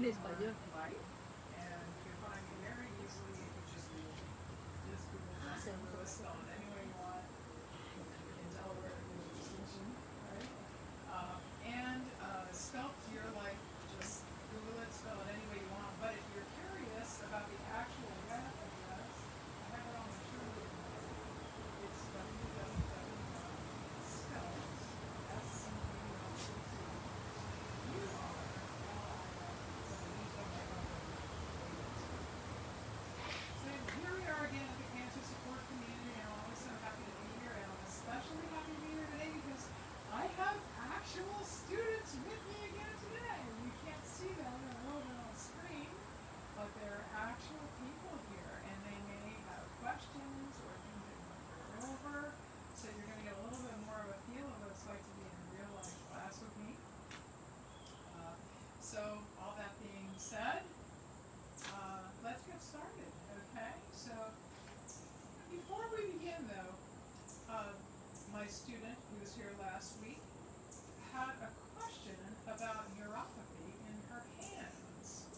right? And you can find me very easily if you just Google spell it any way you want. In Delaware, there's a distinction, right? And sculpt your life, just Google it, spell it any way you want. But if you're curious about the actual web address, I have it on the shirt. It's So here we are again at the Cancer Support Community, and I'm always so happy to be here, and I'm especially happy to be here today because I have actual students with me again today. You can't see them, they're over on the screen, but they're actual people here, and they may have questions or things they want to go over, so you're going to get a little bit more of a feel of what it's like to be in a real life class with me. So all that being said, let's get started, okay? So before we begin though, my student who was here last week had a question about neuropathy in her hands.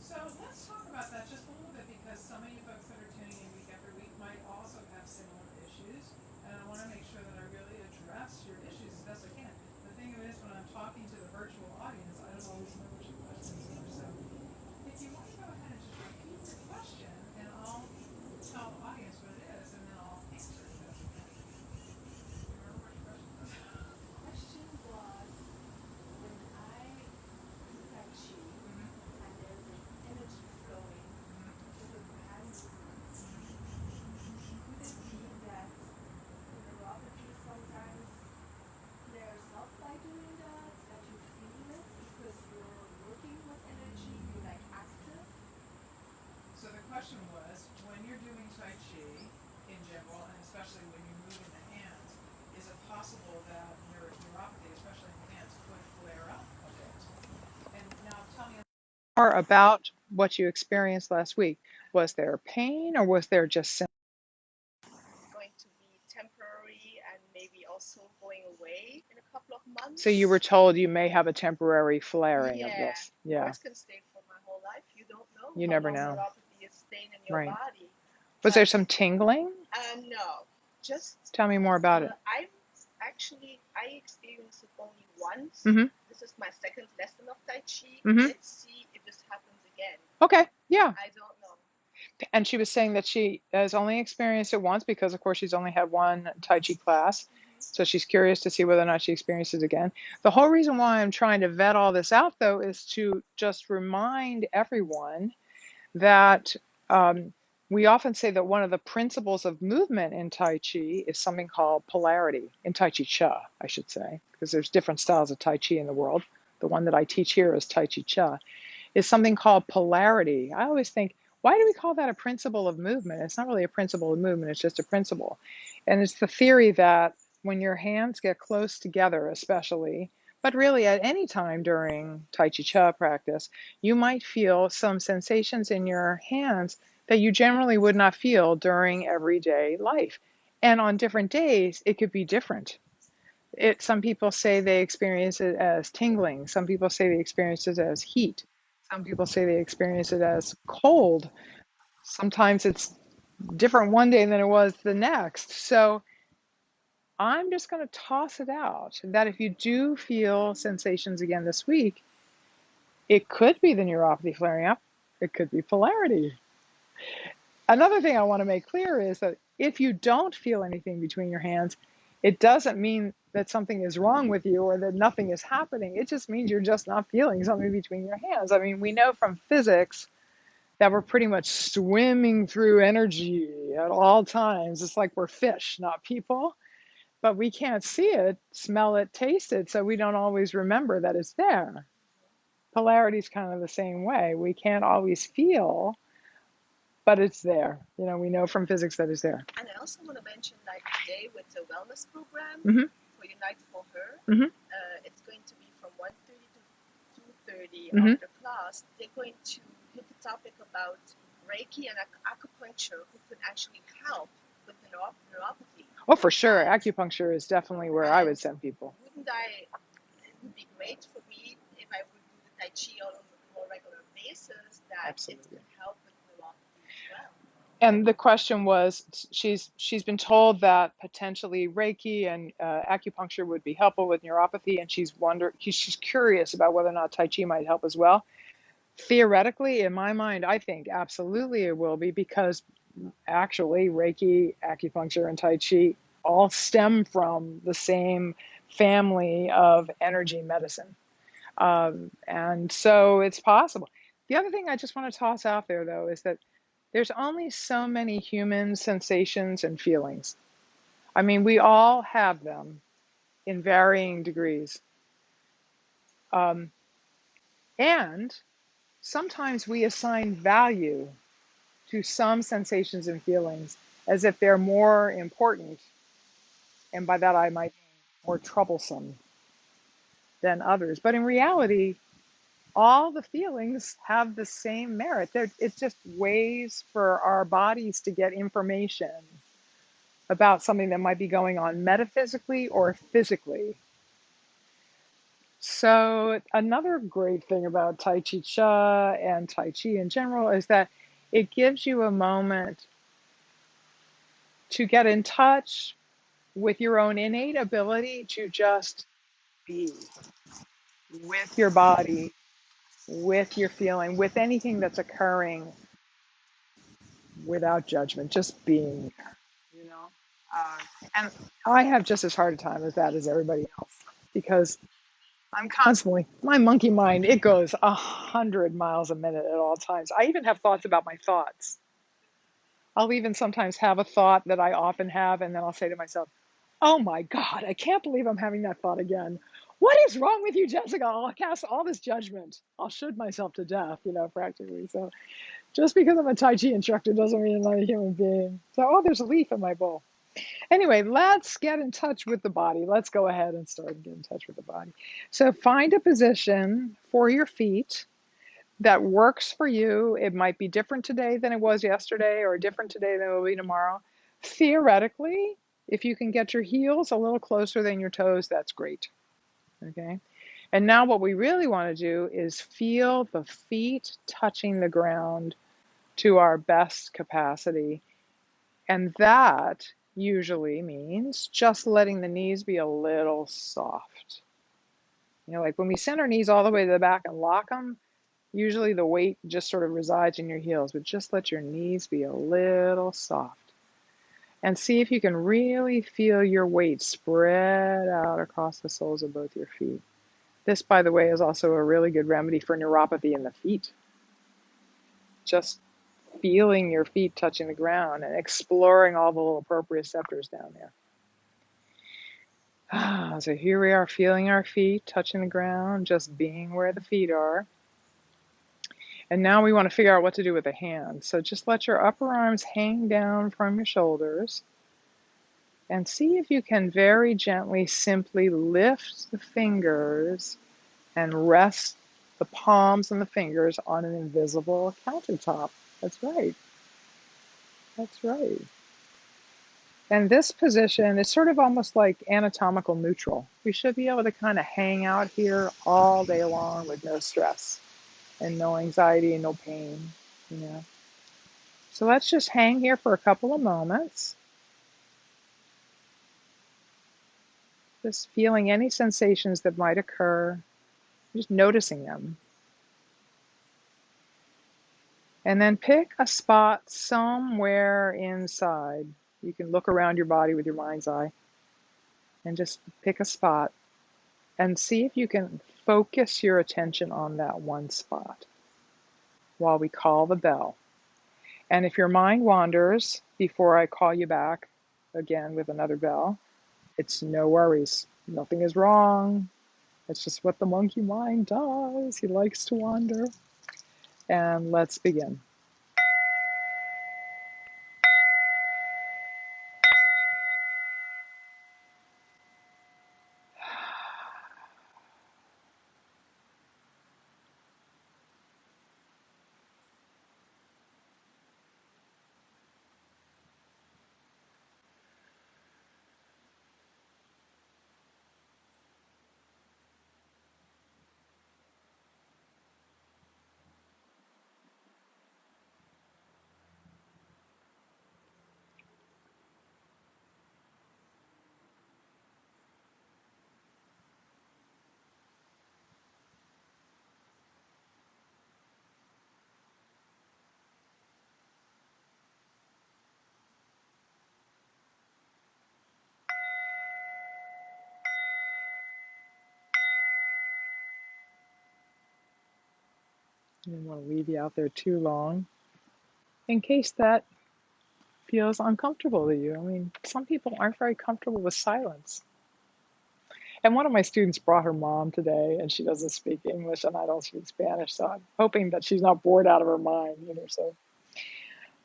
So let's talk about that just a little bit because some of you folks that are tuning in week after week might also have similar issues, and I want to make sure that I really address your issues as best I can. The thing of it is when I'm talking to the virtual audience, I don't always know what your questions are. So if you want to go ahead and just repeat your question, and I'll tell the audience what it is, and then I'll answer it as best I can. You remember what your question was? Question was, when I do Tai Chi and there's an energy flowing through the hand movements, could it be that the neuropathy sometimes flares up by doing that you feel it because you're working with energy, you're like active? So the question was, when you're doing Tai Chi in general, and especially when you're moving the hands, is it possible that your neuropathy, especially in the hands, could flare up a bit? And now tell me more about what you experienced last week. Was there pain or was there just symptoms? Going to be temporary and maybe also going away in a couple of months. So you were told you may have a temporary flaring of Yeah, this. or Yeah. it can stay for my whole life. You don't know You how never long know. neuropathy is staying in your Right. body. Was there some tingling? No, just Tell me more about it. I experienced it only once. Mm-hmm. This is my second lesson of Tai Chi. Mhm. Let's see if this happens again. Okay, yeah. I don't know. And she was saying that she has only experienced it once because, of course, she's only had one Tai Chi class. So she's curious to see whether or not she experiences it again. The whole reason why I'm trying to vet all this out, though, is to just remind everyone that we often say that one of the principles of movement in Tai Chi is something called polarity, in Tai Chi Chih, I should say, because there's different styles of Tai Chi in the world. The one that I teach here is Tai Chi Chih, is something called polarity. I always think, why do we call that a principle of movement? It's not really a principle of movement, it's just a principle. And it's the theory that when your hands get close together, especially, but really at any time during Tai Chi Chih practice, you might feel some sensations in your hands that you generally would not feel during everyday life. And on different days, it could be different. Some people say they experience it as tingling. Some people say they experience it as heat. Some people say they experience it as cold. Sometimes it's different one day than it was the next. So I'm just going to toss it out that if you do feel sensations again this week, it could be the neuropathy flaring up. It could be polarity. Another thing I want to make clear is that if you don't feel anything between your hands, it doesn't mean that something is wrong with you or that nothing is happening. It just means you're just not feeling something between your hands. I mean, we know from physics that we're pretty much swimming through energy at all times. It's like we're fish, not people. But we can't see it, smell it, taste it, so we don't always remember that it's there. Polarity is kind of the same way. We can't always feel, but it's there. You know, we know from physics that it's there. And I also want to mention, like today with the wellness program for Unite for Her, it's going to be from 1:30 to 2:30 after class. They're going to hit the topic about Reiki and Acupuncture, who could actually help with the neuropathy. Oh, for sure. Acupuncture is definitely where I would send people. It would be great for me if I would do the Tai Chi on a more regular Absolutely. And the question was, she's been told that potentially Reiki and acupuncture would be helpful with neuropathy, and she's curious about whether or not Tai Chi might help as well. Theoretically, in my mind, I think absolutely it will be, because actually Reiki, acupuncture, and Tai Chi all stem from the same family of energy medicine. And so it's possible. The other thing I just want to toss out there, though, is that there's only so many human sensations and feelings. I mean, we all have them in varying degrees. Um, and sometimes we assign value to some sensations and feelings as if they're more important, and by that I might mean more troublesome than others. But in reality, all the feelings have the same merit. It's just ways for our bodies to get information about something that might be going on metaphysically or physically. So another great thing about Tai Chi Cha and Tai Chi in general is that it gives you a moment to get in touch with your own innate ability to just be with your body, with your feeling, with anything that's occurring without judgment, just being there, you know? And I have just as hard a time with that as everybody else, because I'm constantly, my monkey mind, it goes 100 miles a minute at all times. I even have thoughts about my thoughts. I'll even sometimes have a thought that I often have, and then I'll say to myself, oh my God, I can't believe I'm having that thought again. What is wrong with you, Jessica? I'll cast all this judgment. I'll shoot myself to death, practically. So just because I'm a Tai Chi instructor doesn't mean I'm not a human being. So, oh, there's a leaf in my bowl. Anyway, let's get in touch with the body. Let's go ahead and start and get in touch with the body. So find a position for your feet that works for you. It might be different today than it was yesterday, or different today than it will be tomorrow. Theoretically, if you can get your heels a little closer than your toes, that's great. Okay. And now what we really want to do is feel the feet touching the ground to our best capacity. And that usually means just letting the knees be a little soft. Like when we send our knees all the way to the back and lock them, usually the weight just sort of resides in your heels, but just let your knees be a little soft. And see if you can really feel your weight spread out across the soles of both your feet. This, by the way, is also a really good remedy for neuropathy in the feet. Just feeling your feet touching the ground and exploring all the little proprioceptors down there. So here we are, feeling our feet touching the ground, just being where the feet are. And now we want to figure out what to do with the hands. So just let your upper arms hang down from your shoulders and see if you can very gently simply lift the fingers and rest the palms and the fingers on an invisible countertop. That's right. That's right. And this position is sort of almost like anatomical neutral. We should be able to kind of hang out here all day long with no stress and no anxiety and no pain. So let's just hang here for a couple of moments, just feeling any sensations that might occur, just noticing them. And then pick a spot somewhere inside. You can look around your body with your mind's eye and just pick a spot and see if you can focus your attention on that one spot while we call the bell. And if your mind wanders before I call you back again with another bell, it's no worries. Nothing is wrong. It's just what the monkey mind does. He likes to wander. And let's begin. I didn't want to leave you out there too long in case that feels uncomfortable to you. I mean, some people aren't very comfortable with silence. And one of my students brought her mom today, and she doesn't speak English, and I don't speak Spanish, so I'm hoping that she's not bored out of her mind, So,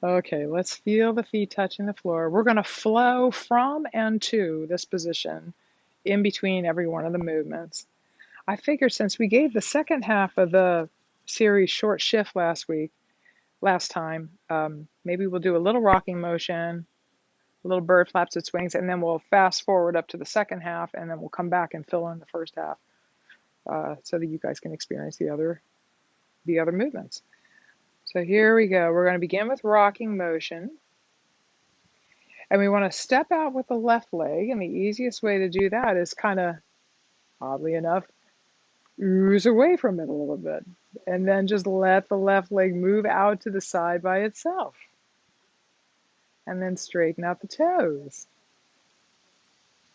okay, let's feel the feet touching the floor. We're going to flow from and to this position in between every one of the movements. I figured since we gave the second half of the series short shift last time, maybe we'll do a little rocking motion, a little bird flaps its wings, and then we'll fast forward up to the second half, and then we'll come back and fill in the first half so that you guys can experience the other movements. So here we go. We're going to begin with rocking motion. And we want to step out with the left leg. And the easiest way to do that is kind of, oddly enough, ooze away from it a little bit. And then just let the left leg move out to the side by itself. And then straighten out the toes.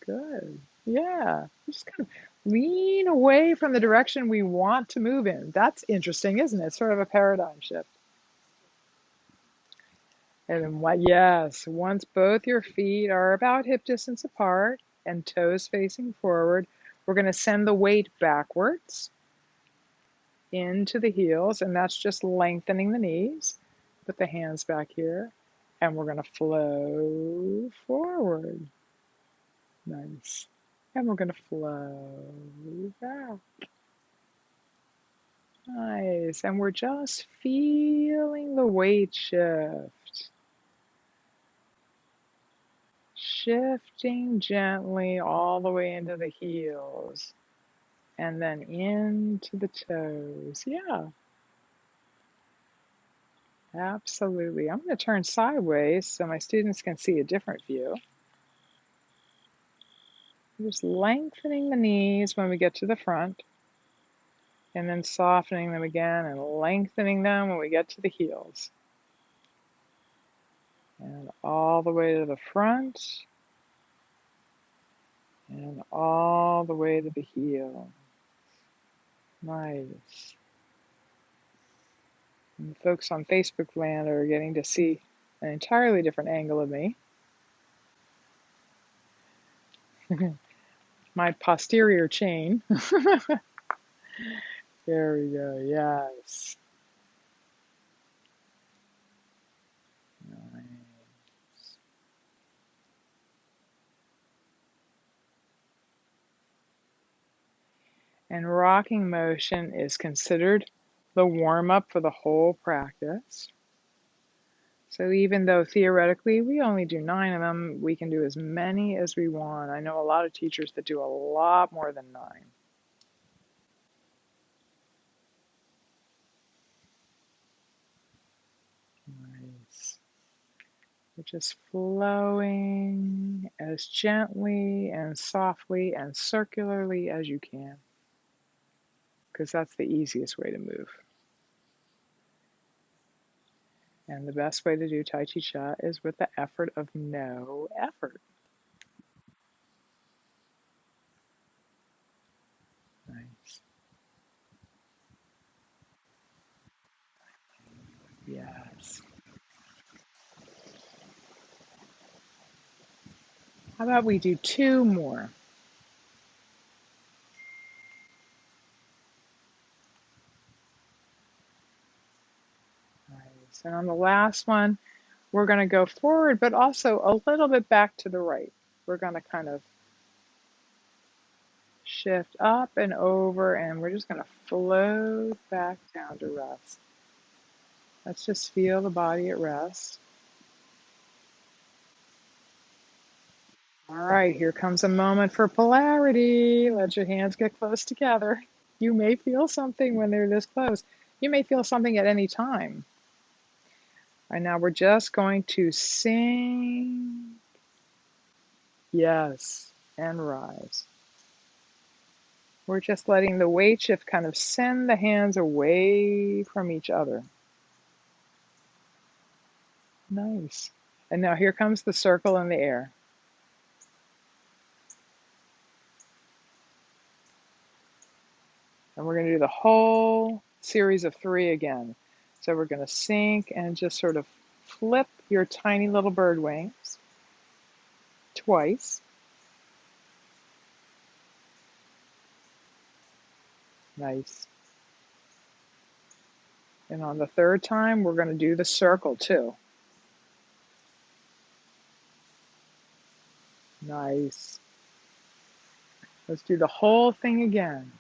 Good. Yeah. Just kind of lean away from the direction we want to move in. That's interesting, isn't it? Sort of a paradigm shift. And then yes, once both your feet are about hip distance apart and toes facing forward, we're going to send the weight backwards into the heels, and that's just lengthening the knees. Put the hands back here, and we're going to flow forward. Nice. And we're going to flow back. Nice. And we're just feeling the weight shift. Shifting gently all the way into the heels and then into the toes. Yeah, absolutely. I'm going to turn sideways so my students can see a different view. Just lengthening the knees when we get to the front, and then softening them again and lengthening them when we get to the heels. And all the way to the front, and all the way to the heel. Nice. And the folks on Facebook land are getting to see an entirely different angle of me. My posterior chain. There we go, yes. Nice. And rocking motion is considered the warm-up for the whole practice. So even though theoretically we only do 9 of them, we can do as many as we want. I know a lot of teachers that do a lot more than 9. Nice. We're just flowing as gently and softly and circularly as you can, because that's the easiest way to move. And the best way to do Tai Chi Cha is with the effort of no effort. Nice. Yes. How about we do 2 more? Nice. And on the last one, we're going to go forward, but also a little bit back to the right. We're going to kind of shift up and over, and we're just going to float back down to rest. Let's just feel the body at rest. All right, here comes a moment for polarity. Let your hands get close together. You may feel something when they're this close. You may feel something at any time. And now we're just going to sing, yes, and rise. We're just letting the weight shift kind of send the hands away from each other. Nice. And now here comes the circle in the air. And we're going to do the whole series of 3 again. So we're going to sink and just sort of flip your tiny little bird wings twice. Nice. And on the third time, we're going to do the circle too. Nice. Let's do the whole thing again.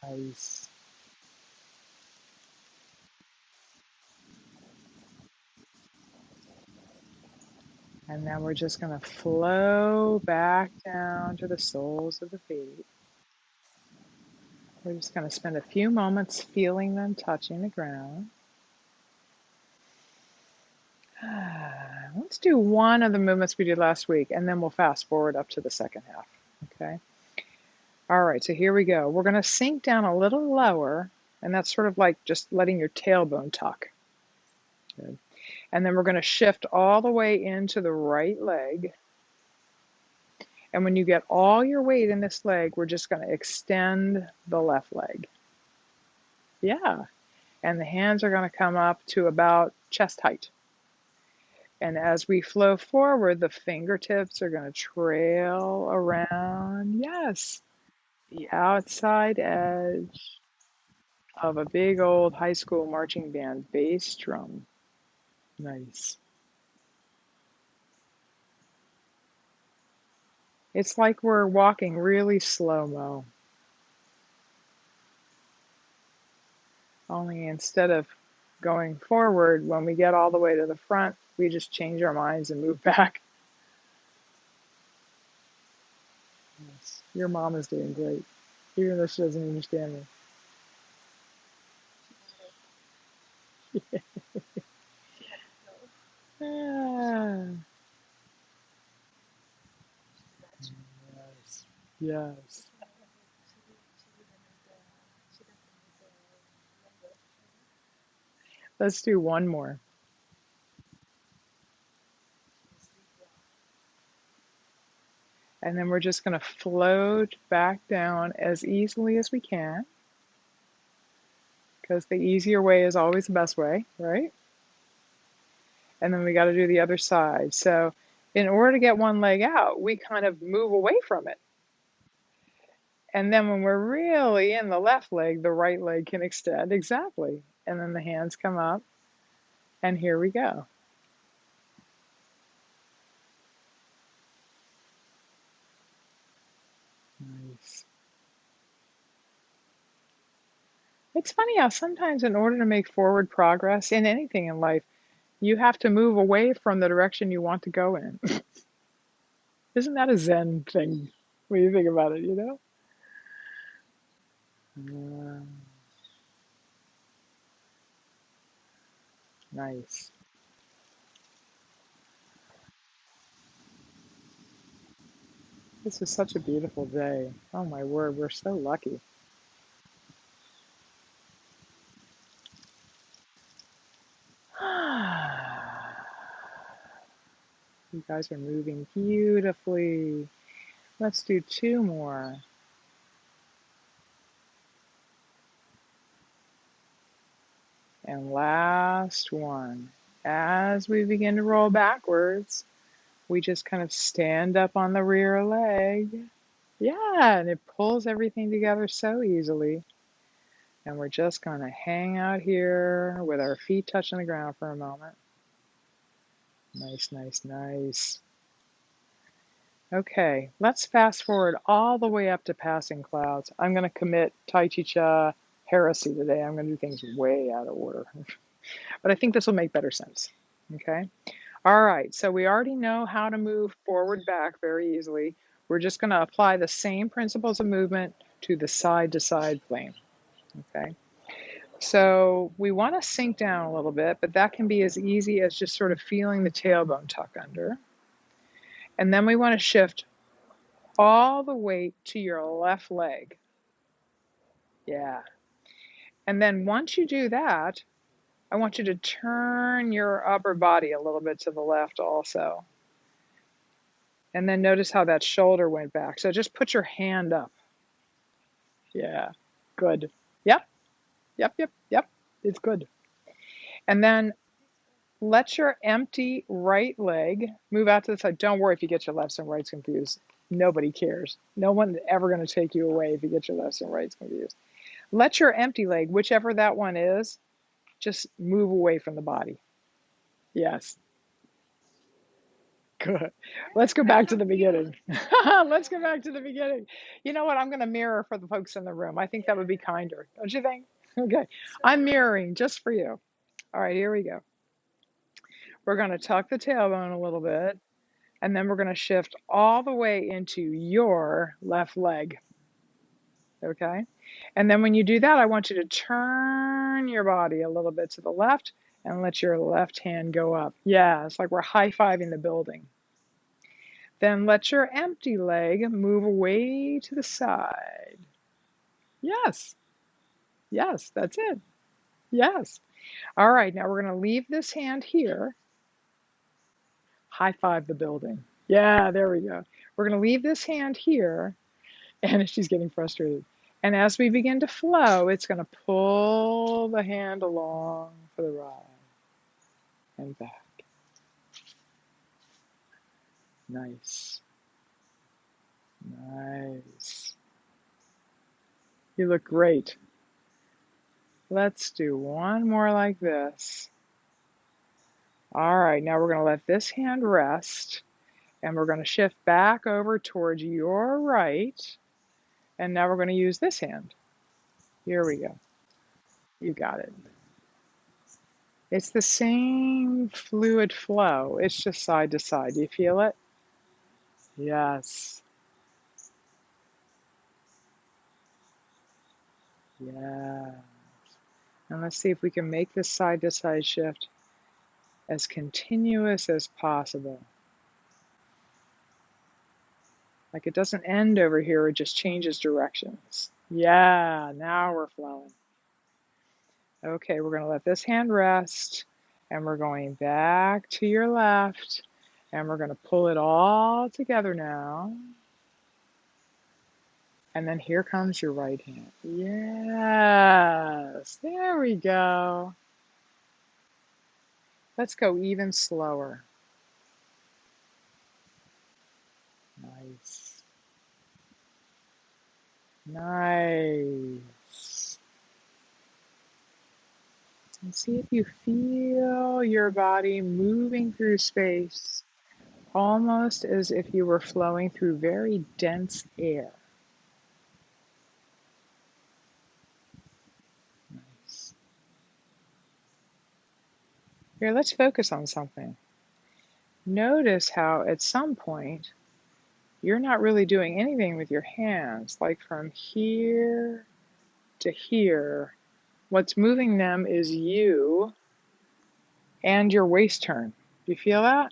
Nice. And then we're just going to flow back down to the soles of the feet. We're just going to spend a few moments feeling them touching the ground. Let's do one of the movements we did last week, and then we'll fast forward up to the second half. Okay. All right, so here we go. We're going to sink down a little lower, and that's sort of like just letting your tailbone tuck. Good. And then we're going to shift all the way into the right leg. And when you get all your weight in this leg, we're just going to extend the left leg. Yeah. And the hands are going to come up to about chest height. And as we flow forward, the fingertips are going to trail around, yes, the outside edge of a big old high school marching band bass drum. Nice. It's like we're walking really slow-mo. Only instead of going forward, when we get all the way to the front, we just change our minds and move back. Yes. Your mom is doing great, even though she doesn't understand me. Ah, yes. Yes. Let's do one more. And then we're just going to float back down as easily as we can, because the easier way is always the best way, right? And then we got to do the other side. So in order to get one leg out, we kind of move away from it. And then when we're really in the left leg, the right leg can extend. Exactly. And then the hands come up, and here we go. Nice. It's funny how sometimes in order to make forward progress in anything in life, you have to move away from the direction you want to go in. Isn't that a Zen thing when you think about it, you know? Nice. This is such a beautiful day. Oh my word, we're so lucky. You guys are moving beautifully. Let's do 2 more. And last one. As we begin to roll backwards, we just kind of stand up on the rear leg. Yeah, and it pulls everything together so easily. And we're just going to hang out here with our feet touching the ground for a moment. Nice, nice, nice. Okay, let's fast forward all the way up to passing clouds. I'm going to commit Tai Chi heresy today. I'm going to do things way out of order. But I think this will make better sense. Okay? All right, so we already know how to move forward back very easily. We're just going to apply the same principles of movement to the side to side plane. Okay? So we want to sink down a little bit, but that can be as easy as just sort of feeling the tailbone tuck under. And then we want to shift all the weight to your left leg. Yeah. And then once you do that, I want you to turn your upper body a little bit to the left also. And then notice how that shoulder went back. So just put your hand up. Yeah, good. Yep, yep, yep, yep. It's good. And then let your empty right leg move out to the side. Don't worry if you get your lefts and rights confused. Nobody cares. No one's ever going to take you away if you get your lefts and rights confused. Let your empty leg, whichever that one is, just move away from the body. Yes. Good. Let's go back to the beginning. Let's go back to the beginning. You know what? I'm going to mirror for the folks in the room. I think that would be kinder. Don't you think? Okay. I'm mirroring just for you. All right, here we go. We're going to tuck the tailbone a little bit, and then we're going to shift all the way into your left leg. Okay? And then when you do that, I want you to turn your body a little bit to the left and let your left hand go up. Yeah, it's like we're high-fiving the building. Then let your empty leg move away to the side. Yes, yes, that's it. Yes. All right, now we're going to leave this hand here. High five the building. Yeah, there we go. We're going to leave this hand here, and she's getting frustrated. And as we begin to flow, it's going to pull the hand along for the ride and back. Nice. Nice. You look great. Let's do one more like this. All right, now we're going to let this hand rest, and we're going to shift back over towards your right, and now we're going to use this hand. Here we go. You got it. It's the same fluid flow. It's just side to side. Do you feel it? Yes. Yes. And let's see if we can make this side to side shift as continuous as possible. Like it doesn't end over here, it just changes directions. Yeah, now we're flowing. Okay, we're going to let this hand rest, and we're going back to your left, and we're going to pull it all together now. And then here comes your right hand. Yes, there we go. Let's go even slower. Nice. Nice. And see if you feel your body moving through space, almost as if you were flowing through very dense air. Nice. Here, let's focus on something. Notice how at some point you're not really doing anything with your hands, like from here to here. What's moving them is you and your waist turn. Do you feel that?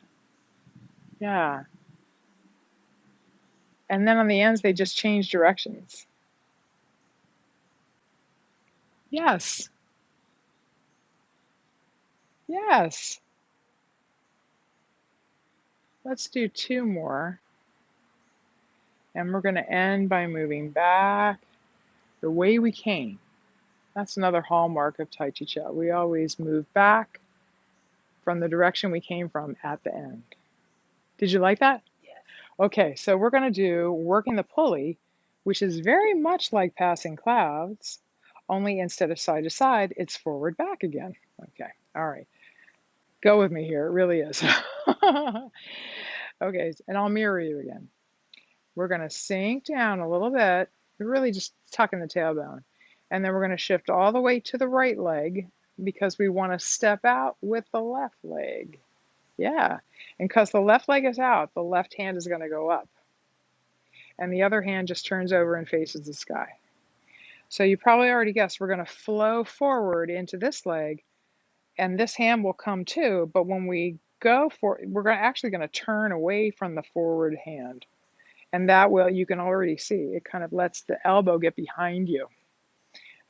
Yeah. And then on the ends, they just change directions. Yes. Yes. Let's do two more. And we're going to end by moving back the way we came. That's another hallmark of Tai Chi. We always move back from the direction we came from at the end. Did you like that? Yes. Okay, so we're going to do working the pulley, which is very much like passing clouds, only instead of side to side, it's forward back again. Okay, all right. Go with me here, it really is. Okay, and I'll mirror you again. We're going to sink down a little bit, really just tucking the tailbone. And then we're going to shift all the way to the right leg because we want to step out with the left leg. Yeah, and because the left leg is out, the left hand is going to go up. And the other hand just turns over and faces the sky. So you probably already guessed we're going to flow forward into this leg, and this hand will come too, but when we go for, we're actually going to turn away from the forward hand. And that will, you can already see, it kind of lets the elbow get behind you.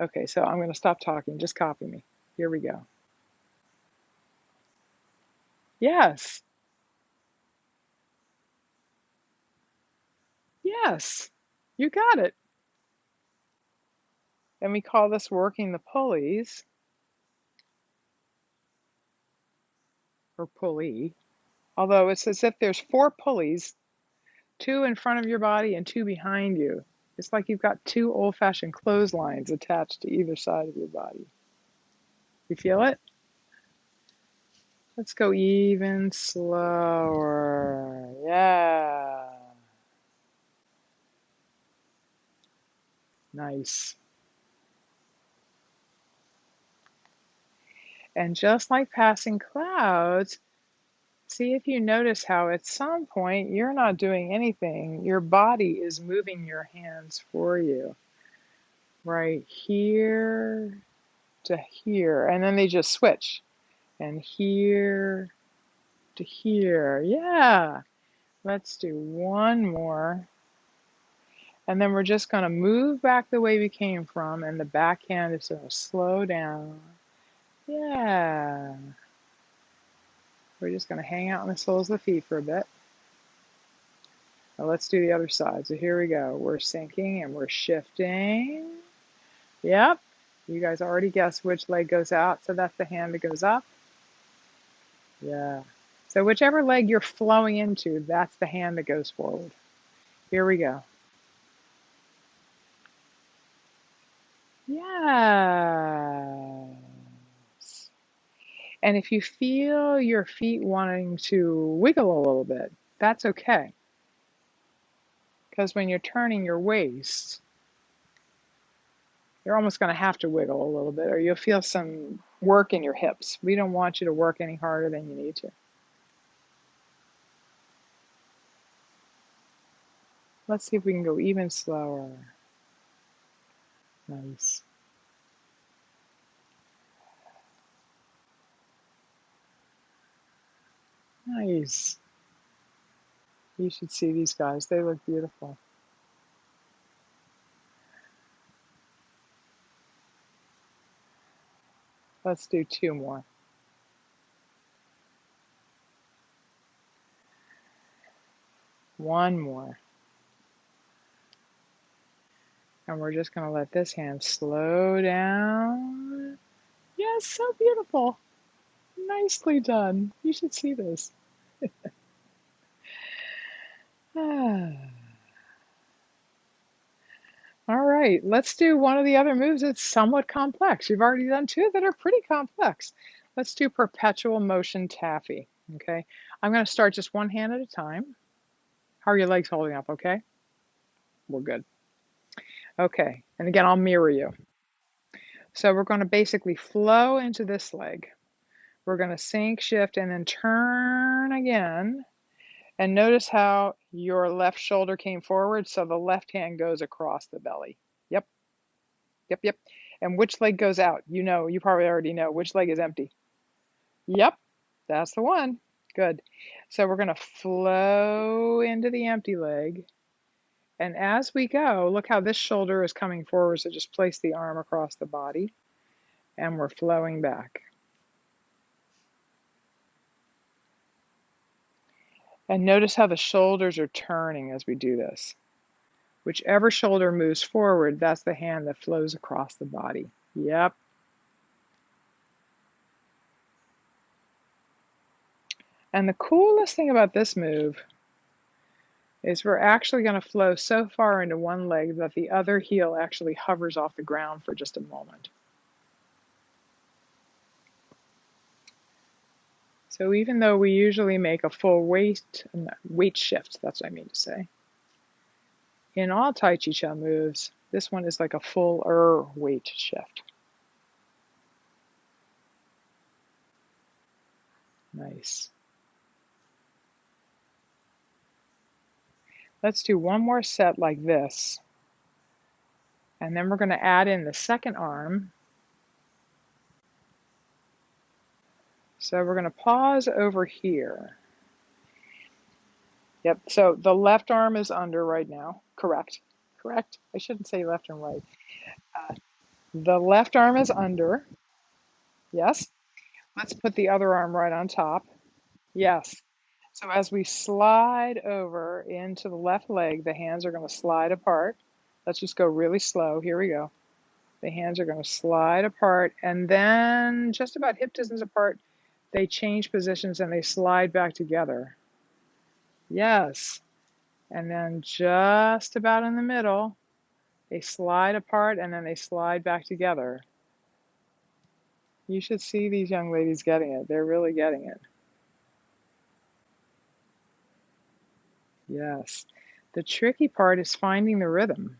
Okay, so I'm going to stop talking. Just copy me. Here we go. Yes. Yes. You got it. And we call this working the pulleys, or pulley. Although it's as if there's four pulleys, two in front of your body and two behind you. It's like you've got two old-fashioned clotheslines attached to either side of your body. You feel it? Let's go even slower. Yeah. Nice. And just like passing clouds, see if you notice how at some point you're not doing anything. Your body is moving your hands for you. Right here to here. And then they just switch. And here to here. Yeah. Let's do one more. And then we're just going to move back the way we came from, and the backhand is going to slow down. Yeah. We're just going to hang out in the soles of the feet for a bit. Now let's do the other side. So here we go. We're sinking and we're shifting. Yep. You guys already guessed which leg goes out, so that's the hand that goes up. Yeah. So whichever leg you're flowing into, that's the hand that goes forward. Here we go. Yeah. And if you feel your feet wanting to wiggle a little bit, that's okay. Because when you're turning your waist, you're almost going to have to wiggle a little bit, or you'll feel some work in your hips. We don't want you to work any harder than you need to. Let's see if we can go even slower. Nice. Nice. You should see these guys. They look beautiful. Let's do two more. One more. And we're just going to let this hand slow down. Yes, so beautiful. Nicely done. You should see this. All right, let's do one of the other moves. It's somewhat complex. You've already done two that are pretty complex. Let's do perpetual motion taffy. Okay, I'm going to start just one hand at a time. How are your legs holding up? Okay, we're good. Okay, and again, I'll mirror you. So we're going to basically flow into this leg. We're going to sink, shift, and then turn again. And notice how your left shoulder came forward, so the left hand goes across the belly. Yep, yep, yep. And which leg goes out? You know, you probably already know which leg is empty. Yep, that's the one. Good. So we're going to flow into the empty leg. And as we go, look how this shoulder is coming forward, so just place the arm across the body, and we're flowing back. And notice how the shoulders are turning as we do this. Whichever shoulder moves forward, that's the hand that flows across the body. Yep. And the coolest thing about this move is we're actually going to flow so far into one leg that the other heel actually hovers off the ground for just a moment. So even though we usually make a full weight shift, that's what I mean to say, in all Tai Chi moves, this one is like a fuller weight shift. Nice. Let's do one more set like this. And then we're going to add in the second arm. So we're going to pause over here. Yep, so the left arm is under right now. Correct. Correct. I shouldn't say left and right. The left arm is under. Yes. Let's put the other arm right on top. Yes. So as we slide over into the left leg, the hands are going to slide apart. Let's just go really slow. Here we go. The hands are going to slide apart, and then just about hip distance apart, they change positions and they slide back together. Yes. And then just about in the middle, they slide apart and then they slide back together. You should see these young ladies getting it. They're really getting it. Yes. The tricky part is finding the rhythm.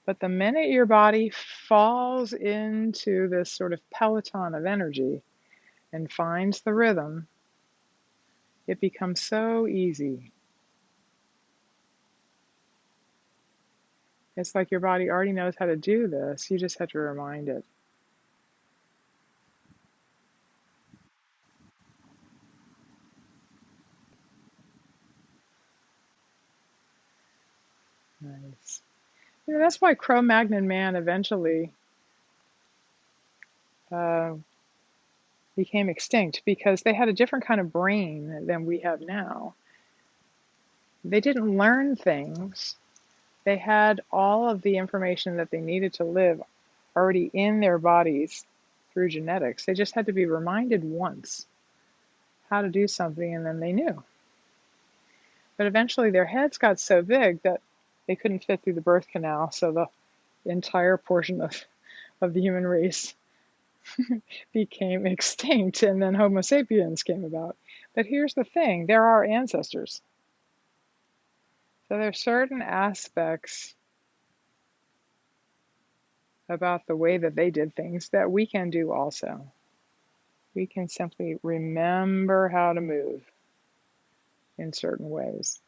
But the minute your body falls into this sort of peloton of energy and finds the rhythm, it becomes so easy. It's like your body already knows how to do this. You just have to remind it. Nice. You know, that's why Cro-Magnon man eventually uh, became extinct, because they had a different kind of brain than we have now. They didn't learn things. They had all of the information that they needed to live already in their bodies through genetics. They just had to be reminded once how to do something, and then they knew. But eventually their heads got so big that they couldn't fit through the birth canal, so the entire portion of the human race became extinct, and then Homo sapiens came about. But here's the thing, they're our ancestors. So there's certain aspects about the way that they did things that we can do also. We can simply remember how to move in certain ways.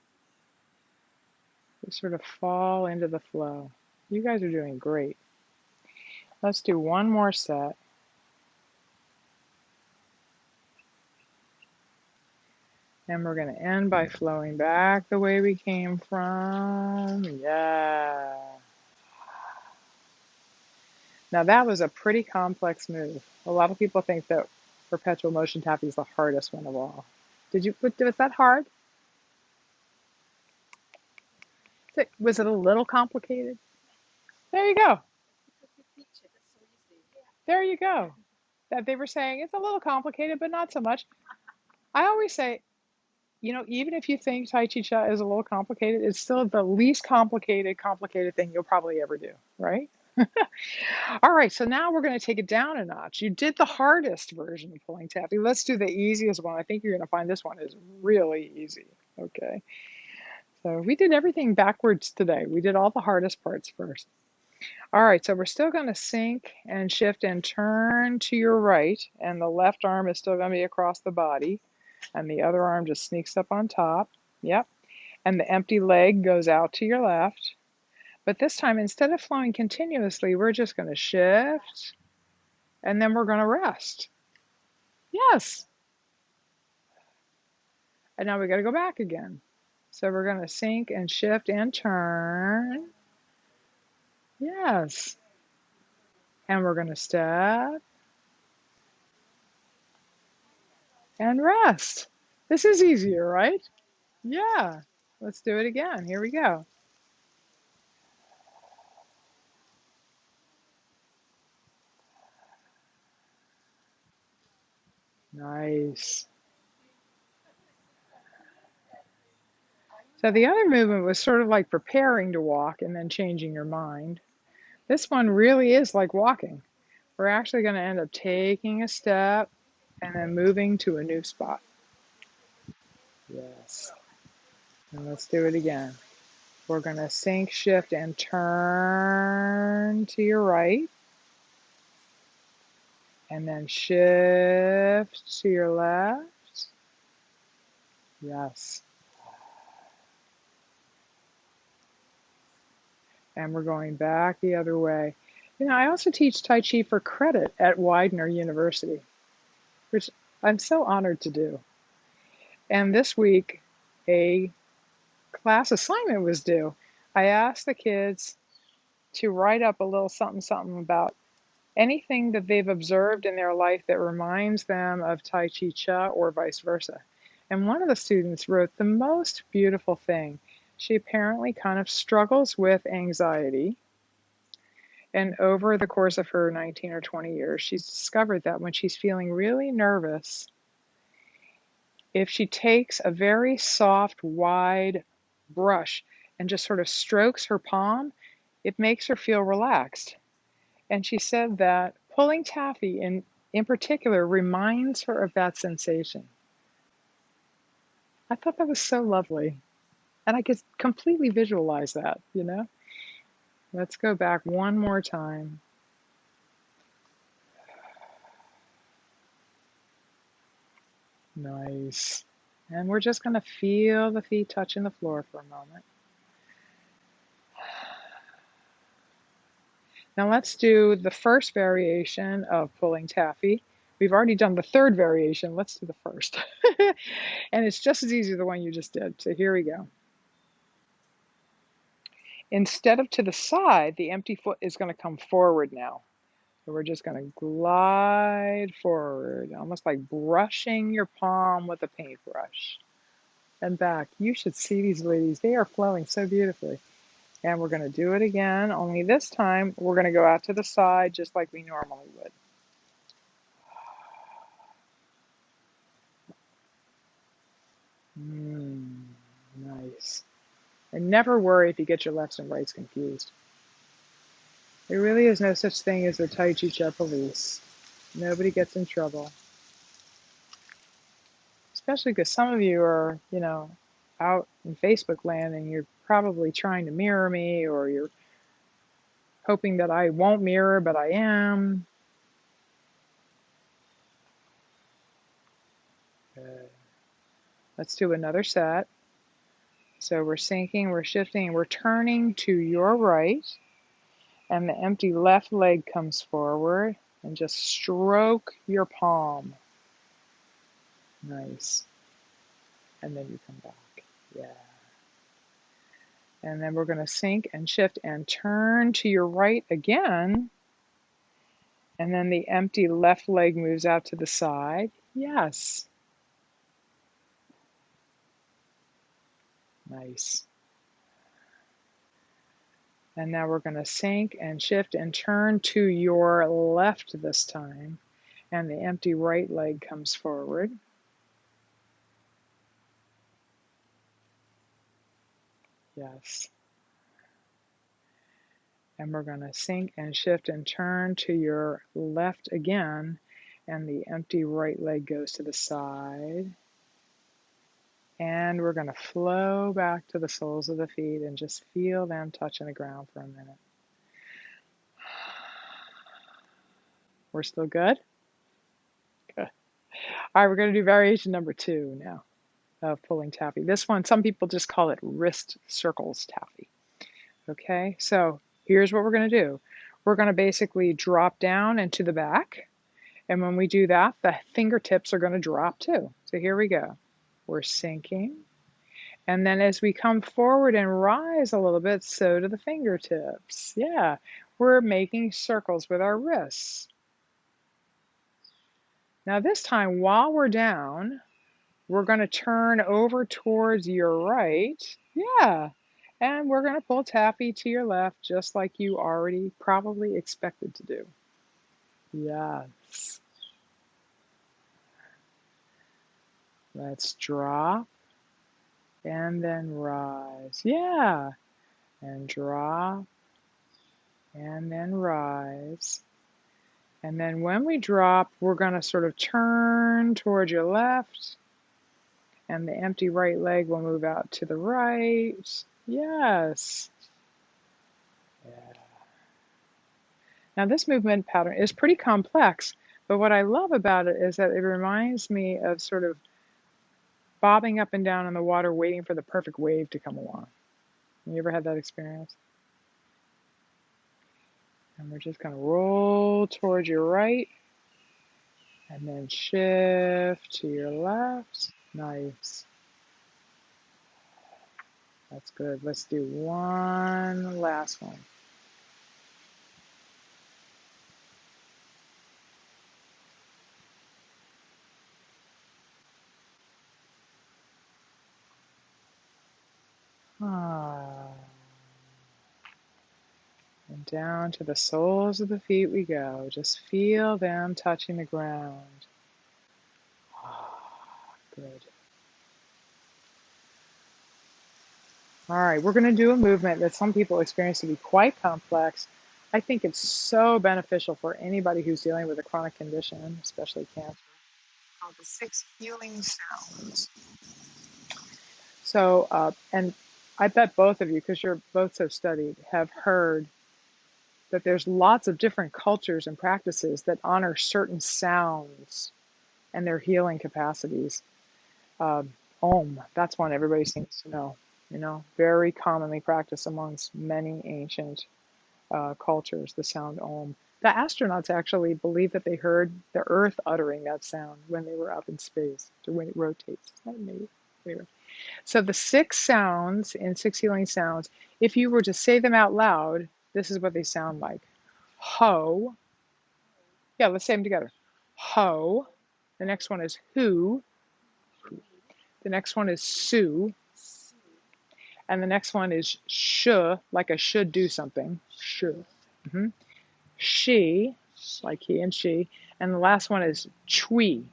We sort of fall into the flow. You guys are doing great. Let's do one more set. And we're going to end by flowing back the way we came from. Yeah. Now that was a pretty complex move. A lot of people think that perpetual motion taffy is the hardest one of all. Was that hard? Was it a little complicated? There you go. There you go. That they were saying it's a little complicated, but not so much. I always say, even if you think Tai Chi Cha is a little complicated, it's still the least complicated thing you'll probably ever do, right? All right, so now we're going to take it down a notch. You did the hardest version of pulling taffy. Let's do the easiest one. I think you're going to find this one is really easy. Okay, so we did everything backwards today. We did all the hardest parts first. All right, so we're still going to sink and shift and turn to your right, and the left arm is still going to be across the body, and the other arm just sneaks up on top. Yep, and the empty leg goes out to your left. But this time, instead of flowing continuously, we're just going to shift, and then we're going to rest. Yes. And now we got to go back again. So we're going to sink and shift and turn. Yes. And we're going to step and rest. This is easier, right? Yeah. Let's do it again. Here we go. Nice. So the other movement was sort of like preparing to walk and then changing your mind. This one really is like walking. We're actually going to end up taking a step and then moving to a new spot. Yes. And let's do it again. We're going to sink, shift, and turn to your right. And then shift to your left. Yes. And we're going back the other way. I also teach Tai Chi for credit at Widener University, which I'm so honored to do. And this week, a class assignment was due. I asked the kids to write up a little something something about anything that they've observed in their life that reminds them of Tai Chi Cha or vice versa. And one of the students wrote the most beautiful thing. She apparently kind of struggles with anxiety. And over the course of her 19 or 20 years, she's discovered that when she's feeling really nervous, if she takes a very soft, wide brush and just sort of strokes her palm, it makes her feel relaxed. And she said that pulling taffy in particular reminds her of that sensation. I thought that was so lovely. And I could completely visualize that, you know? Let's go back one more time. Nice. And we're just going to feel the feet touching the floor for a moment. Now let's do the first variation of pulling taffy. We've already done the third variation. Let's do the first. And it's just as easy as the one you just did. So here we go. Instead of to the side, the empty foot is going to come forward now. So we're just going to glide forward, almost like brushing your palm with a paintbrush. And back. You should see these ladies. They are flowing so beautifully. And we're going to do it again, only this time we're going to go out to the side just like we normally would. Nice. And never worry if you get your lefts and rights confused. There really is no such thing as the Tai Chi Cha police. Nobody gets in trouble. Especially because some of you are, out in Facebook land and you're probably trying to mirror me, or you're hoping that I won't mirror, but I am. Good. Let's do another set. So we're sinking, we're shifting, we're turning to your right, and the empty left leg comes forward, and just stroke your palm. Nice. And then you come back. Yeah. And then we're going to sink and shift and turn to your right again. And then the empty left leg moves out to the side. Yes. Nice. And now we're going to sink and shift and turn to your left this time. And the empty right leg comes forward. Yes. And we're going to sink and shift and turn to your left again. And the empty right leg goes to the side. And we're going to flow back to the soles of the feet and just feel them touching the ground for a minute. We're still good? Good. All right, we're going to do variation number 2 now of pulling taffy. This one, some people just call it wrist circles taffy. Okay, so here's what we're going to do. We're going to basically drop down and to the back. And when we do that, the fingertips are going to drop too. So here we go. We're sinking. And then as we come forward and rise a little bit, so do the fingertips. Yeah, we're making circles with our wrists. Now this time, while we're down, we're going to turn over towards your right. Yeah, and we're going to pull taffy to your left, just like you already probably expected to do. Yes. Let's drop and then rise. Yeah, and drop and then rise. And then when we drop, we're going to sort of turn towards your left, and the empty right leg will move out to the right. Yes. Yeah. Now this movement pattern is pretty complex, but what I love about it is that it reminds me of sort of bobbing up and down in the water waiting for the perfect wave to come along. You ever had that experience? And we're just going to roll towards your right and then shift to your left. Nice. That's good. Let's do one last one. Down to the soles of the feet we go. Just feel them touching the ground. Good. All right, we're going to do a movement that some people experience to be quite complex. I think it's so beneficial for anybody who's dealing with a chronic condition, especially cancer. Called the 6 healing sounds. So, and I bet both of you, because you're both so studied, have heard that there's lots of different cultures and practices that honor certain sounds and their healing capacities. Um, Om, that's one everybody seems to know. Very commonly practiced amongst many ancient cultures, the sound Om. The astronauts actually believe that they heard the Earth uttering that sound when they were up in space, or when it rotates. Isn't that amazing? Anyway. So the 6 sounds in 6 healing sounds, if you were to say them out loud, this is what they sound like. Ho. Yeah, let's say them together. Ho. The next one is who. The next one is su. And the next one is sh, like I should do something. Sh. Mm-hmm. She, like he and she. And the last one is chui,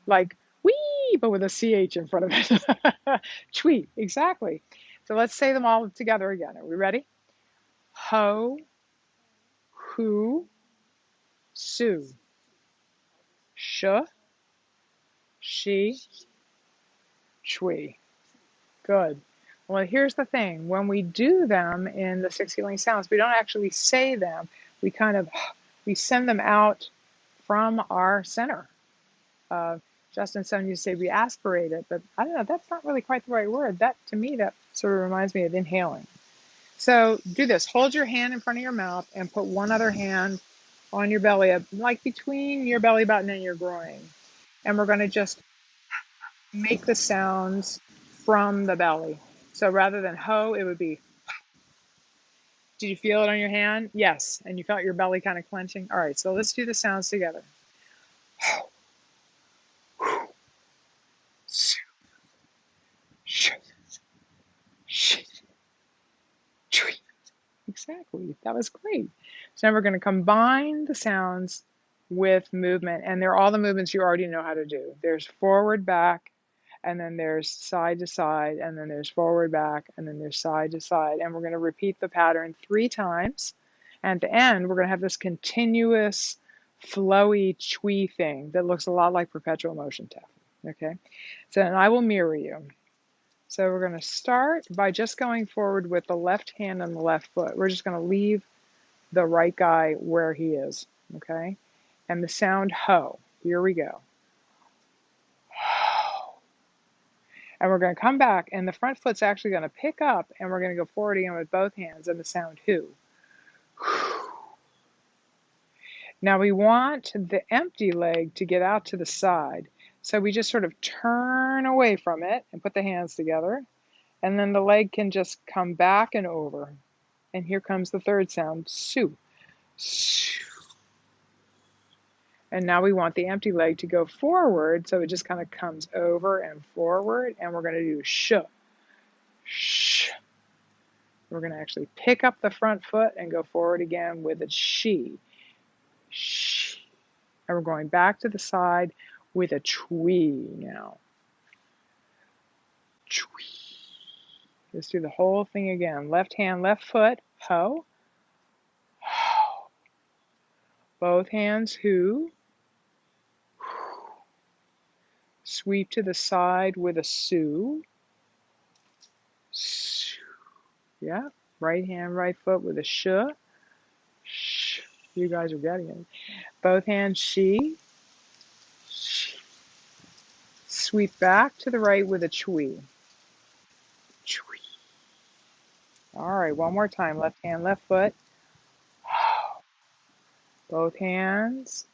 like wee, but with a ch in front of it. Chui, exactly. So let's say them all together again. Are we ready? Ho, hu, su, sh, she, chui. Good. Well, here's the thing. When we do them in the 6 healing sounds, we don't actually say them. We send them out from our center. Justin Sun used to say we aspirate it, but I don't know, that's not really quite the right word. That, to me, that sort of reminds me of inhaling. So do this. Hold your hand in front of your mouth and put one other hand on your belly, like between your belly button and your groin. And we're going to just make the sounds from the belly. So rather than ho, it would be, did you feel it on your hand? Yes. And you felt your belly kind of clenching? All right, so let's do the sounds together. Exactly. That was great. So now we're going to combine the sounds with movement, and they're all the movements you already know how to do. There's forward, back, and then there's side to side, and then there's forward, back, and then there's side to side. And we're going to repeat the pattern 3 times. And at the end, we're going to have this continuous, flowy, chui thing that looks a lot like perpetual motion tapping. Okay? So and I will mirror you. So we're going to start by just going forward with the left hand and the left foot. We're just going to leave the right guy where he is, okay? And the sound ho. Here we go. And we're going to come back, and the front foot's actually going to pick up, and we're going to go forward again with both hands, and the sound hu. Now we want the empty leg to get out to the side. So we just sort of turn away from it and put the hands together. And then the leg can just come back and over. And here comes the third sound, su. Su. And now we want the empty leg to go forward, so it just kind of comes over and forward. And we're going to do sh. Sh. We're going to actually pick up the front foot and go forward again with a she. She. And we're going back to the side with a chui now. Chui. Let's do the whole thing again. Left hand, left foot, ho. Ho. Both hands, hu. Sweep to the side with a su. Su. Yeah. Right hand, right foot with a sh. Sh. You guys are getting it. Both hands, she. She. Sweep back to the right with a chui. Chui. All right, one more time. Left hand, left foot. Both hands.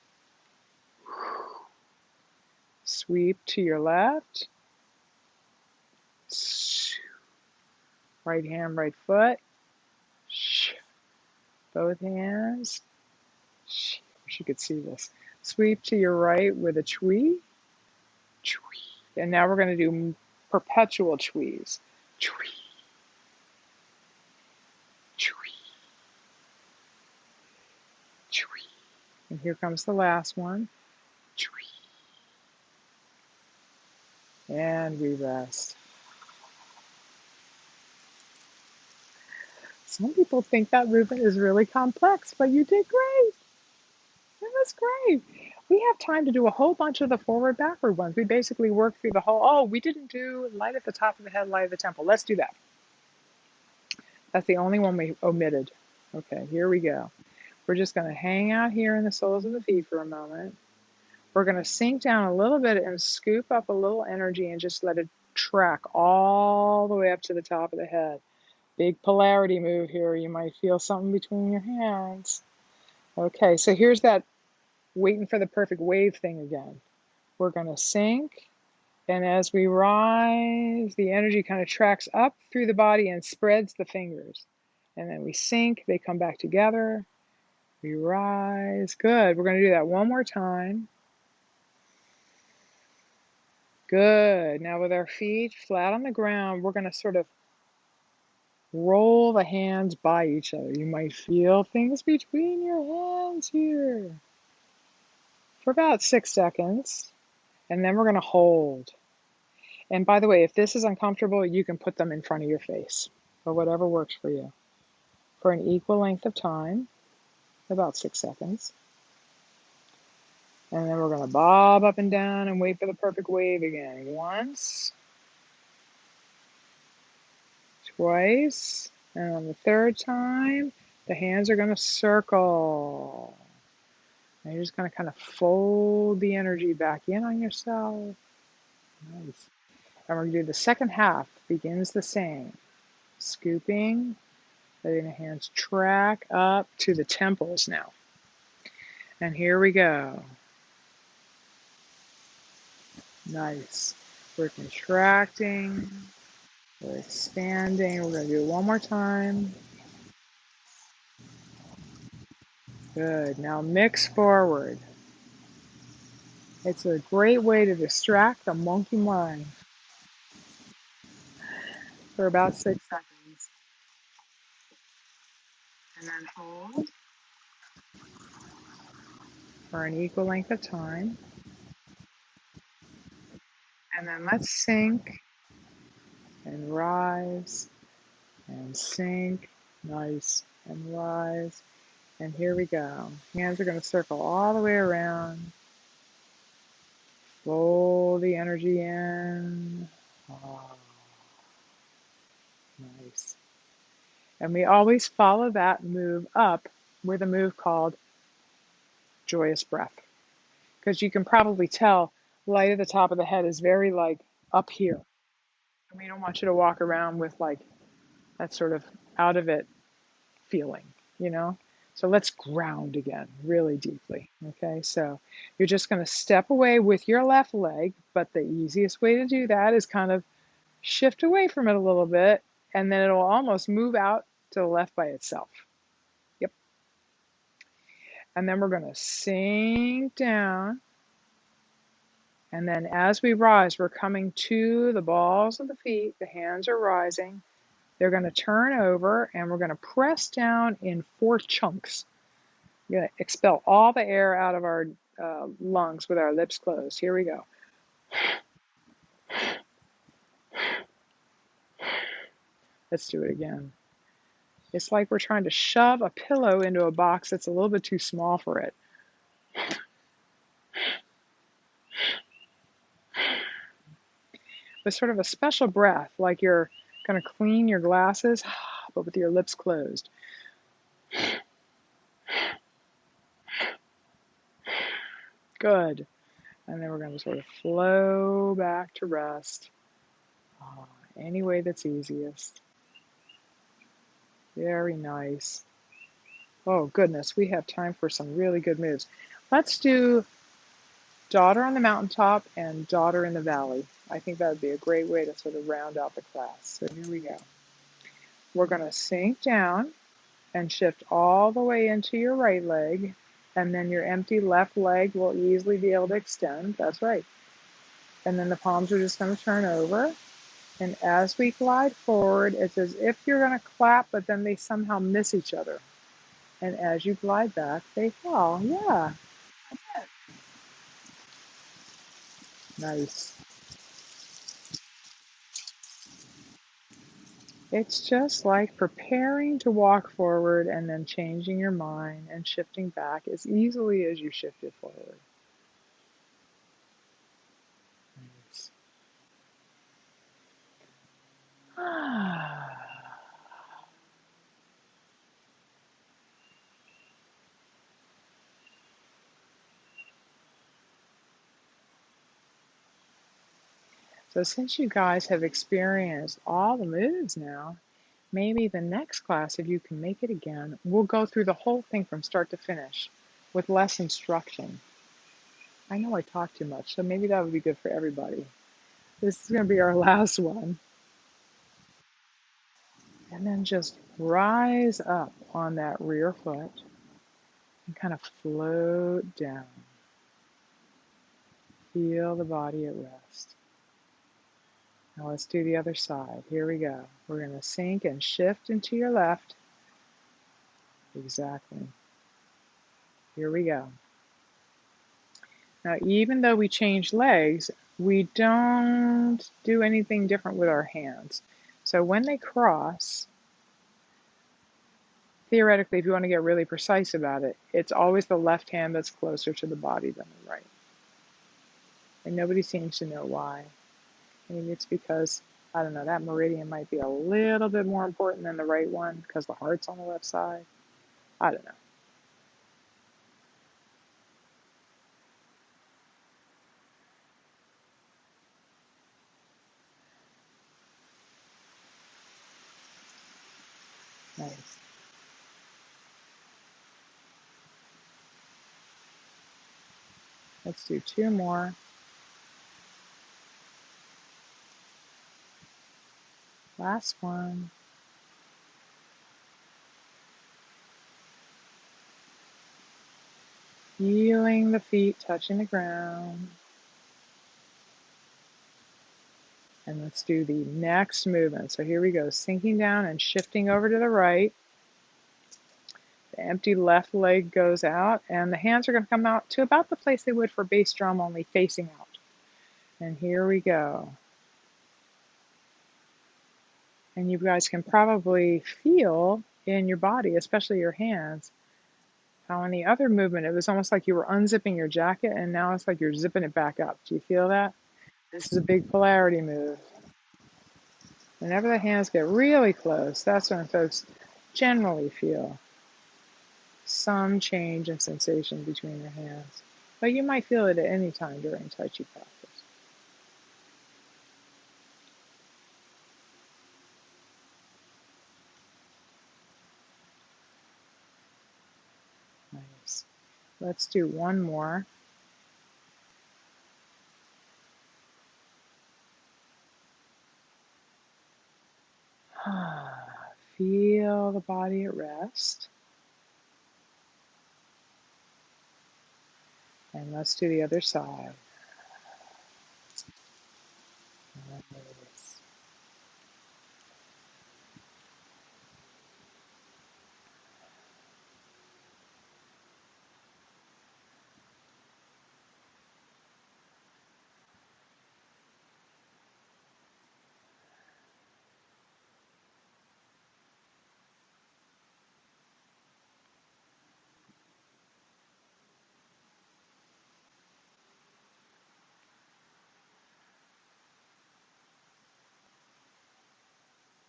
Sweep to your left. Right hand, right foot. Both hands. I wish you could see this. Sweep to your right with a chui. Chui. And now we're going to do perpetual chuis. Chui. Chui. And here comes the last one. And we rest. Some people think that movement is really complex, but you did great. It was great. We have time to do a whole bunch of the forward backward ones. We basically worked through the whole, oh, we didn't do light at the top of the head, light at the temple. Let's do that. That's the only one we omitted. Okay, here we go. We're just going to hang out here in the soles of the feet for a moment. We're going to sink down a little bit and scoop up a little energy and just let it track all the way up to the top of the head. Big polarity move here. You might feel something between your hands. Okay, so here's that waiting for the perfect wave thing again. We're going to sink, and as we rise, the energy kind of tracks up through the body and spreads the fingers. And then we sink, they come back together. We rise. Good. We're going to do that one more time. Good. Now with our feet flat on the ground, we're going to sort of roll the hands by each other. You might feel things between your hands here for about 6 seconds. And then we're going to hold. And by the way, if this is uncomfortable, you can put them in front of your face or whatever works for you for an equal length of time, about 6 seconds. And then we're going to bob up and down and wait for the perfect wave again. Once, twice, and on the third time, the hands are going to circle. And you're just going to kind of fold the energy back in on yourself. Nice. And we're going to do the second half, begins the same. Scooping, letting the hands track up to the temples now. And here we go. Nice. We're contracting, we're expanding. We're going to do it one more time. Good. Now mix forward. It's a great way to distract the monkey mind for about 6 seconds. And then hold for an equal length of time. And then let's sink and rise and sink. Nice. And rise. And here we go. Hands are going to circle all the way around. Fold the energy in. Oh, nice. And we always follow that move up with a move called Joyous Breath. Because you can probably tell light at the top of the head is very like up here. And we don't want you to walk around with like that sort of out of it feeling, you know? So let's ground again really deeply. Okay, so you're just going to step away with your left leg, but the easiest way to do that is kind of shift away from it a little bit, and then it'll almost move out to the left by itself. Yep. And then we're going to sink down. And then as we rise, we're coming to the balls of the feet. The hands are rising. They're going to turn over, and we're going to press down in 4 chunks. We're going to expel all the air out of our lungs with our lips closed. Here we go. Let's do it again. It's like we're trying to shove a pillow into a box that's a little bit too small for it. With sort of a special breath, like you're going to clean your glasses, but with your lips closed. Good. And then we're going to sort of flow back to rest. Any way that's easiest. Very nice. Oh, goodness, we have time for some really good moves. Let's do Daughter on the Mountaintop and Daughter in the Valley. I think that would be a great way to sort of round out the class. So here we go. We're going to sink down and shift all the way into your right leg, and then your empty left leg will easily be able to extend. That's right. And then the palms are just going to turn over. And as we glide forward, it's as if you're going to clap, but then they somehow miss each other. And as you glide back, they fall. Yeah, nice. It's just like preparing to walk forward and then changing your mind and shifting back as easily as you shifted forward. Nice. So since you guys have experienced all the moves now, maybe the next class, if you can make it again, we'll go through the whole thing from start to finish with less instruction. I know I talk too much, so maybe that would be good for everybody. This is going to be our last one. And then just rise up on that rear foot and kind of float down. Feel the body at rest. Now let's do the other side. Here we go. We're going to sink and shift into your left. Exactly. Here we go. Now, even though we change legs, we don't do anything different with our hands. So when they cross, theoretically, if you want to get really precise about it, it's always the left hand that's closer to the body than the right. And nobody seems to know why. Maybe it's because, I don't know, that meridian might be a little bit more important than the right one because the heart's on the left side. I don't know. Nice. Let's do two more. Last one. Feeling the feet touching the ground. And let's do the next movement. So here we go, sinking down and shifting over to the right. The empty left leg goes out, and the hands are going to come out to about the place they would for bass drum, only facing out. And here we go. And you guys can probably feel in your body, especially your hands, how in the other movement it was almost like you were unzipping your jacket, and now it's like you're zipping it back up. Do you feel that? This is a big polarity move. Whenever the hands get really close, that's when folks generally feel some change in sensation between your hands. But you might feel it at any time during Tai Chi practice. Nice. Let's do one more. Feel the body at rest. And let's do the other side. Nice.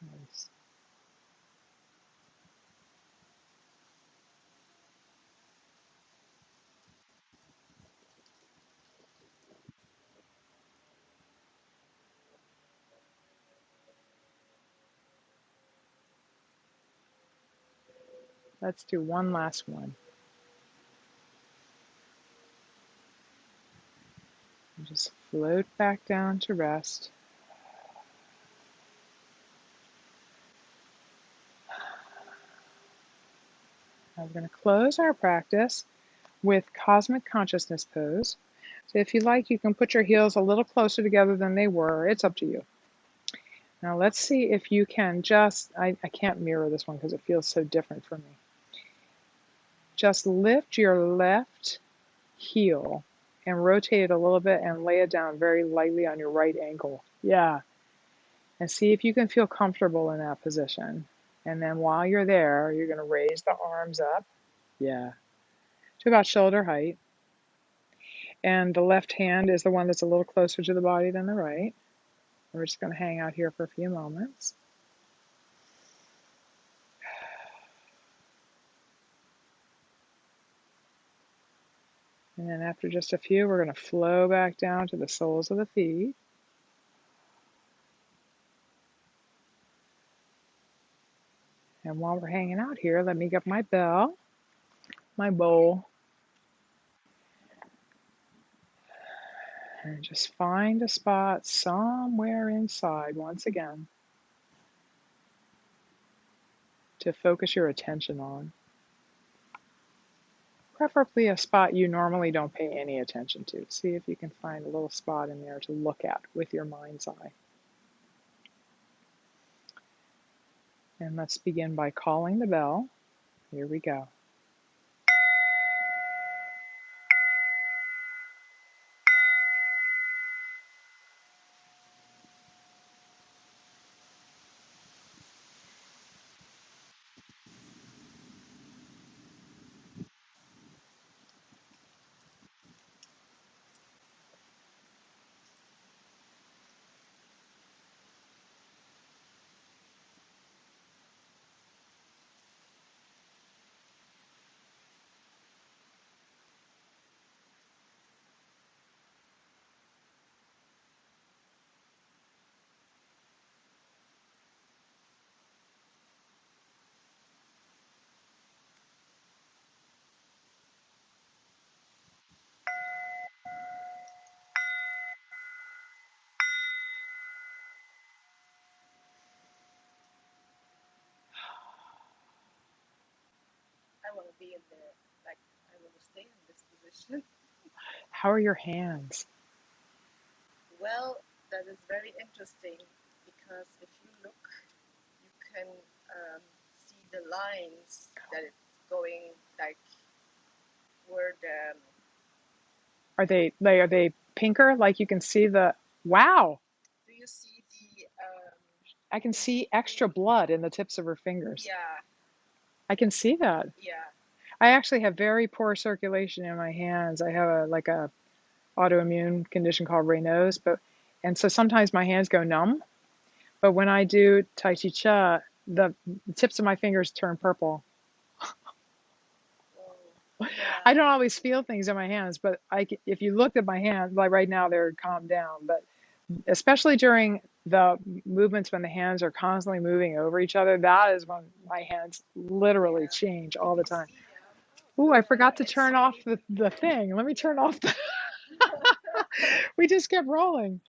Nice. Let's do one last one. And just float back down to rest. Now we're going to close our practice with Cosmic Consciousness Pose. So if you like, you can put your heels a little closer together than they were. It's up to you. Now let's see if you can just, I can't mirror this one because it feels so different for me. just lift your left heel and rotate it a little bit and lay it down very lightly on your right ankle. Yeah. And see if you can feel comfortable in that position. And then while you're there, you're going to raise the arms up. Yeah. To about shoulder height. And the left hand is the one that's a little closer to the body than the right. We're just going to hang out here for a few moments. And then after just a few, we're going to flow back down to the soles of the feet. And while we're hanging out here, let me get my bell, my bowl, and just find a spot somewhere inside, once again, to focus your attention on. Preferably a spot you normally don't pay any attention to. See if you can find a little spot in there to look at with your mind's eye. And let's begin by calling the bell. Here we go. I want to be in there, like, I want to stay in this position. How are your hands? Well, that is very interesting because if you look, you can see the lines that it's going, like where the Are they pinker? Like you can see the, wow, do you see the I can see extra blood in the tips of her fingers. yeah, I can see that. yeah, I actually have very poor circulation in my hands. I have a autoimmune condition called Raynaud's, and so sometimes my hands go numb. But when I do Tai Chi, the tips of my fingers turn purple. oh, I yeah, don't always feel things in my hands, but if you looked at my hands, like right now, they're calmed down. But especially during the movements when the hands are constantly moving over each other, that is when my hands literally yeah. change Can all the you time. see them? Ooh, I forgot to It's turn off the thing. Let me turn off the. We just kept rolling.